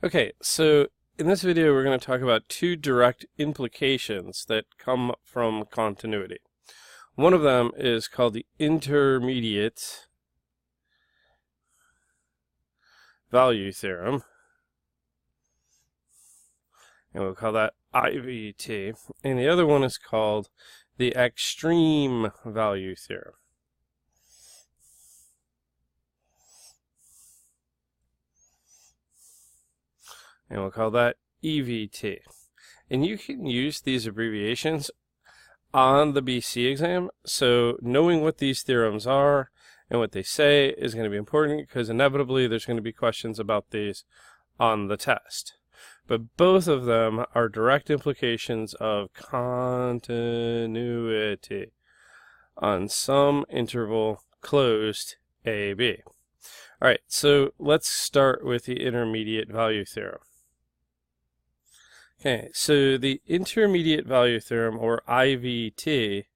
Okay, so in this video we're going to talk about two direct implications that come from continuity. One of them is called the intermediate value theorem, and we'll call that IVT, and the other one is called the extreme value theorem. And we'll call that EVT. And you can use these abbreviations on the BC exam, so knowing what these theorems are and what they say is going to be important because inevitably there's going to be questions about these on the test. But both of them are direct implications of continuity on some interval closed AB. Alright, so let's start with the intermediate value theorem. Okay, so the intermediate value theorem, or IVT,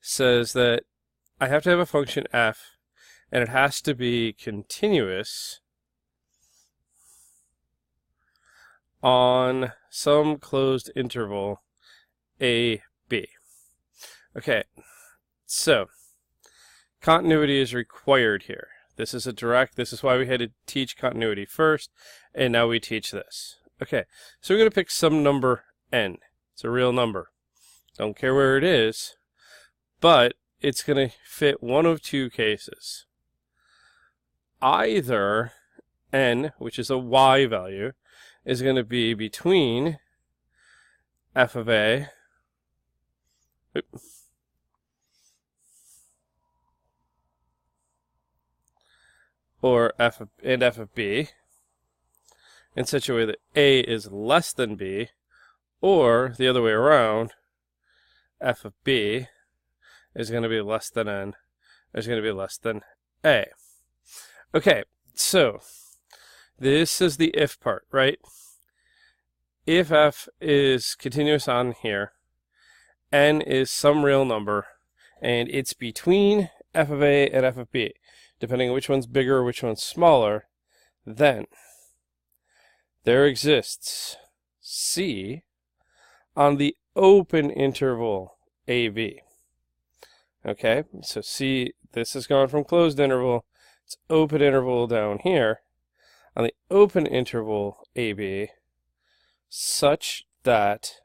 says that I have to have a function f, and it has to be continuous on some closed interval a, b. Okay, so continuity is required here. This is why we had to teach continuity first, and now we teach this. Okay, so we're going to pick some number n. It's a real number. Don't care where it is, but it's going to fit one of two cases. Either n, which is a y value, is going to be between f of a or f of b, in such a way that a is less than b, or the other way around, f of b is going to be less than n, is going to be less than a. Okay, so this is the if part, right? If f is continuous on here, n is some real number, and it's between f of a and f of b, depending on which one's bigger or which one's smaller, then there exists C on the open interval AB. Okay, so C, this has gone from closed interval, it's open interval down here, on the open interval AB, such that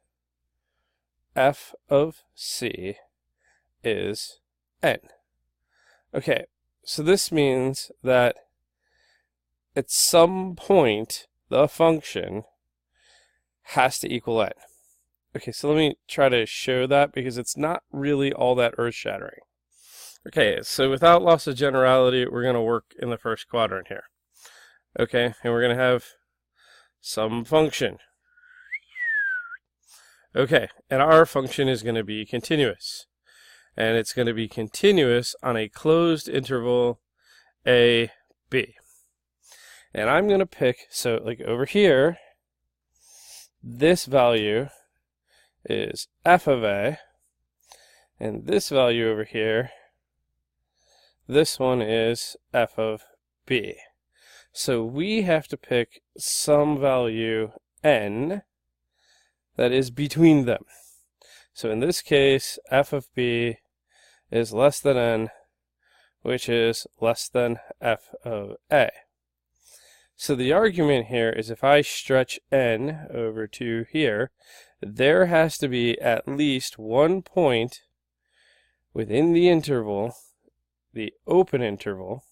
f of C is n. Okay, so this means that at some point the function has to equal n. Okay, so let me try to show that because it's not really all that earth-shattering. Okay, so without loss of generality, we're going to work in the first quadrant here. Okay, and we're going to have some function. Okay, and our function is going to be continuous. And it's going to be continuous on a closed interval a, b. And I'm going to pick, so like over here, this value is f of a, and this value over here, this one is f of b. So we have to pick some value n that is between them. So in this case, f of b is less than n, which is less than f of a. So the argument here is if I stretch n over to here, there has to be at least one point within the interval, the open interval,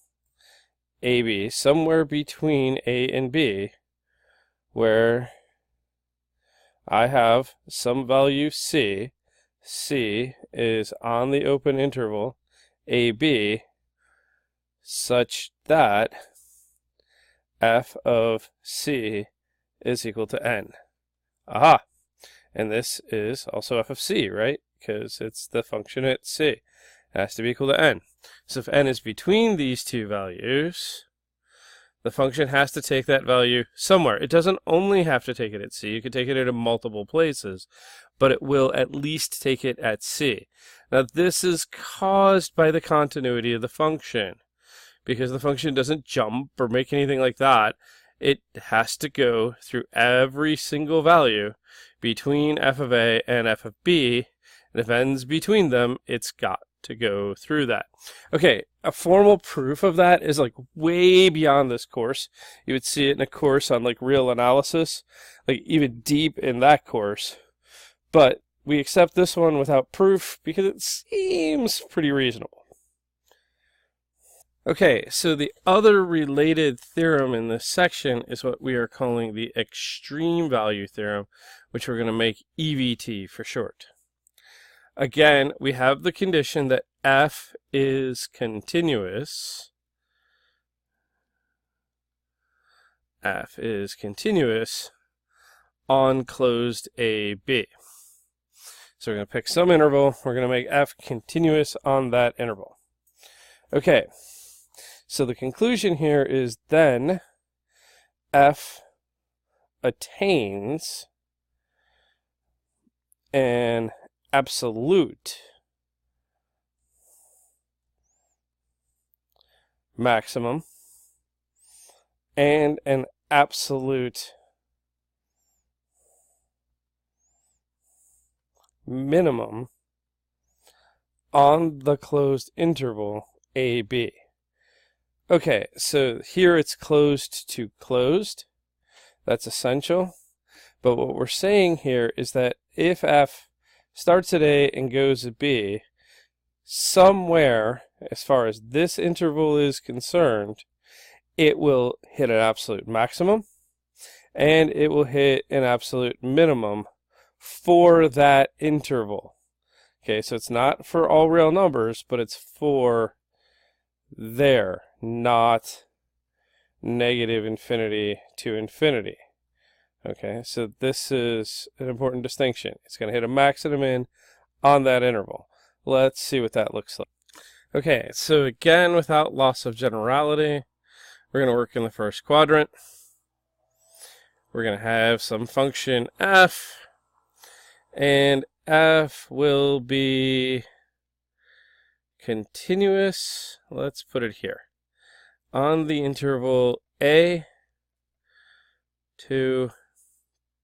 AB, somewhere between a and b, where I have some value c. C is on the open interval AB, such that f of c is equal to n. Aha! And this is also f of c, right? Because it's the function at c. It has to be equal to n. So if n is between these two values, the function has to take that value somewhere. It doesn't only have to take it at c. You could take it at multiple places, but it will at least take it at c. Now this is caused by the continuity of the function, because the function doesn't jump or make anything like that. it has to go through every single value between f of a and f of b, and if n's between them, it's got to go through that. Okay, a formal proof of that is like way beyond this course. You would see it in a course on like real analysis, like even deep in that course. But we accept this one without proof because it seems pretty reasonable. Okay, so the other related theorem in this section is what we are calling the extreme value theorem, which we're going to make EVT for short. Again, we have the condition that f is continuous. F is continuous on closed AB. So we're going to pick some interval. We're going to make f continuous on that interval. Okay, so the conclusion here is then f attains an absolute maximum and an absolute minimum on the closed interval AB. Okay, so here it's closed to closed. That's essential. But what we're saying here is that if f starts at A and goes at B, somewhere, as far as this interval is concerned, it will hit an absolute maximum and it will hit an absolute minimum for that interval. Okay, so it's not for all real numbers, but it's for there, not negative infinity to infinity. Okay, so this is an important distinction. It's going to hit a max and a min on that interval. Let's see what that looks like. Okay, so again, without loss of generality, we're going to work in the first quadrant. We're going to have some function f, and f will be continuous. Let's put it here on the interval a to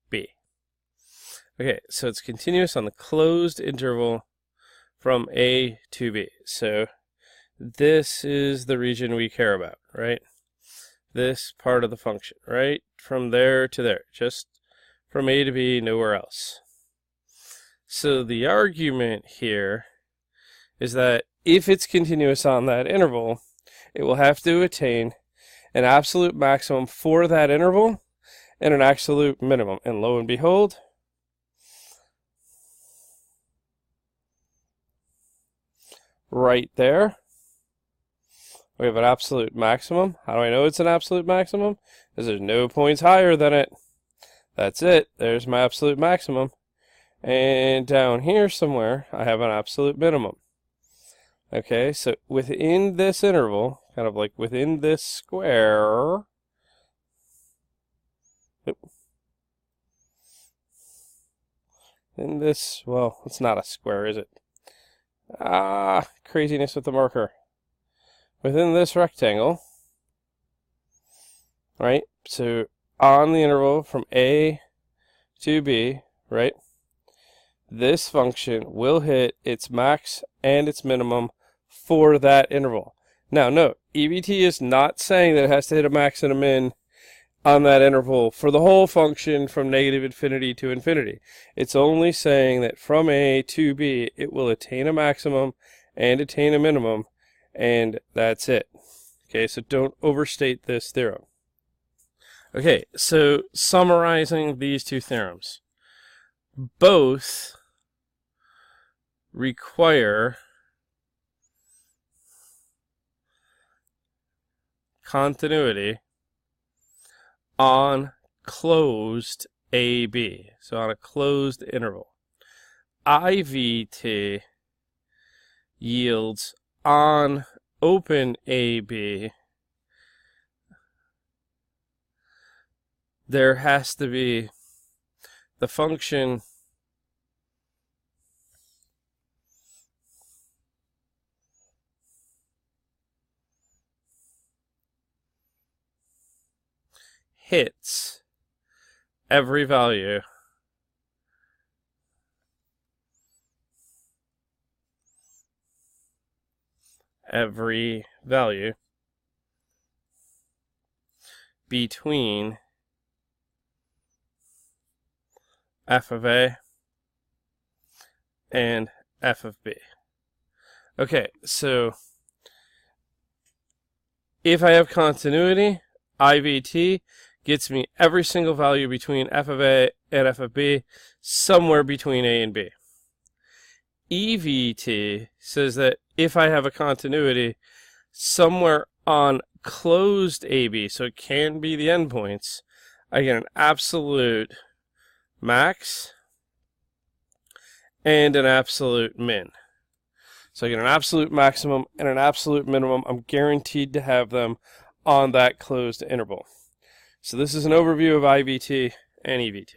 b. Okay, so it's continuous on the closed interval from a to b. So this is the region we care about, right? This part of the function, right? From there to there, just from a to b, nowhere else. So the argument here is that if it's continuous on that interval, it will have to attain an absolute maximum for that interval and an absolute minimum. And lo and behold, right there, we have an absolute maximum. How do I know it's an absolute maximum? Because there's no points higher than it. That's it. There's my absolute maximum. And down here somewhere, I have an absolute minimum. Okay, so within this interval, kind of like within this square, in this, well, it's not a square, is it? Craziness with the marker. Within this rectangle, right? So on the interval from A to B, right? This function will hit its max and its minimum for that interval. Now, note, EVT is not saying that it has to hit a max and a min on that interval for the whole function from negative infinity to infinity. It's only saying that from A to B, it will attain a maximum and attain a minimum, and that's it. Okay, so don't overstate this theorem. Okay, so summarizing these two theorems. Both require continuity on closed AB, so on a closed interval. IVT yields on open AB. There has to be the function hits every value between f of a and f of b. Okay, so if I have continuity, IVT gets me every single value between f of a and f of b, somewhere between a and b. EVT says that if I have a continuity somewhere on closed AB, so it can be the endpoints, I get an absolute max and an absolute min. So I get an absolute maximum and an absolute minimum. I'm guaranteed to have them on that closed interval. So this is an overview of IVT and EVT.